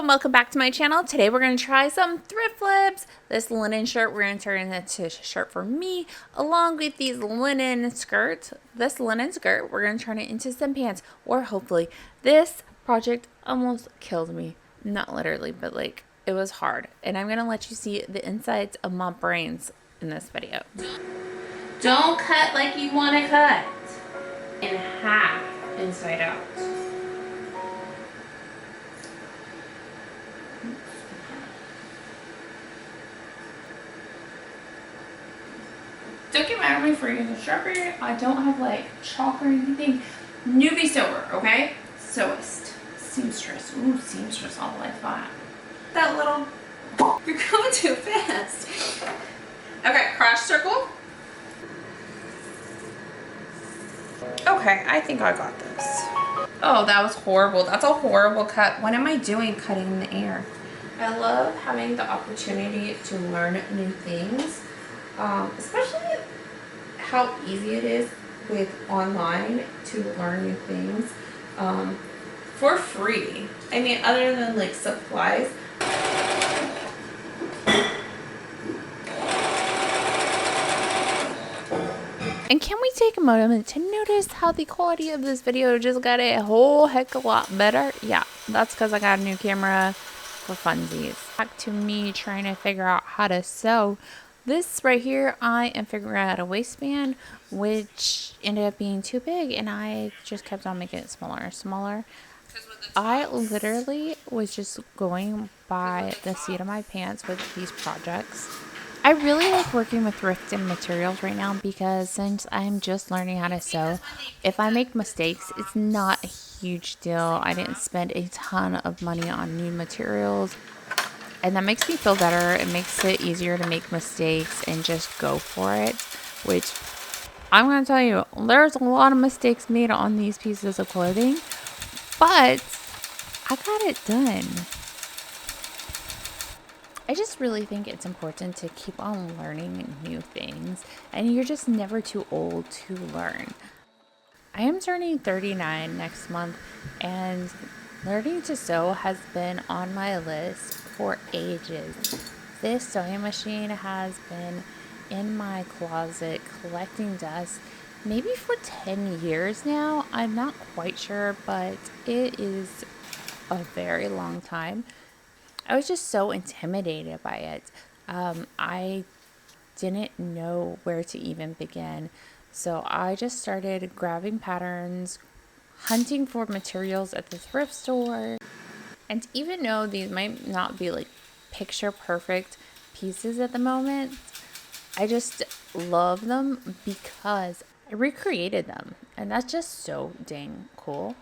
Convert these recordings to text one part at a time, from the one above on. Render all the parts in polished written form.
and welcome back to my channel. Today we're going to try some thrift flips. This linen shirt, we're going to turn it into a shirt for me, along with these linen skirts. This linen skirt, we're going to turn it into some pants, or hopefully. This project almost killed me. Not literally, but like, it was hard. And I'm going to let you see the insides of my brains in this video. Don't cut like you want to cut. In half, inside out. Don't get mad at me for using a Sharpie. I don't have like chalk or anything. Newbie sewer, okay? Sewist. Seamstress. Ooh, seamstress. I like that. That little... You're going too fast. Okay, cross circle. Okay, I think I got this. Oh, that was horrible. That's a horrible cut. What am I doing cutting in the air? I love having the opportunity to learn new things. Especially how easy it is with online to learn new things for free. I mean, other than like supplies. And can we take a moment to notice how the quality of this video just got a whole heck of a lot better? Yeah, that's because I got a new camera for funsies. Back to me trying to figure out how to sew. This right here, I am figuring out a waistband, which ended up being too big, and I just kept on making it smaller and smaller. I literally was just going by the seat of my pants with these projects. I really like working with thrifted materials right now because since I'm just learning how to sew, if I make mistakes, it's not a huge deal. I didn't spend a ton of money on new materials. And that makes me feel better. It makes it easier to make mistakes and just go for it. Which, I'm going to tell you, there's a lot of mistakes made on these pieces of clothing. But, I got it done. I just really think it's important to keep on learning new things. And you're just never too old to learn. I am turning 39 next month. And learning to sew has been on my list for ages. This sewing machine has been in my closet collecting dust maybe for 10 years now. I'm not quite sure, but it is a very long time. I was just so intimidated by it. I didn't know where to even begin. So I just started grabbing patterns, hunting for materials at the thrift store. And even though these might not be like picture perfect pieces at the moment, I just love them because I recreated them. And that's just so dang cool.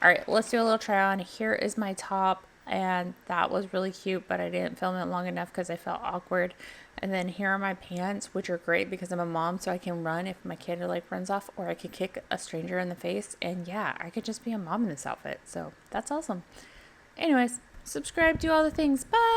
All right, let's do a little try on. Here is my top. And that was really cute, but I didn't film it long enough because I felt awkward. And then here are my pants, which are great because I'm a mom, so I can run if my kid like runs off, or I could kick a stranger in the face. And yeah, I could just be a mom in this outfit. So that's awesome. Anyways, subscribe, do all the things. Bye!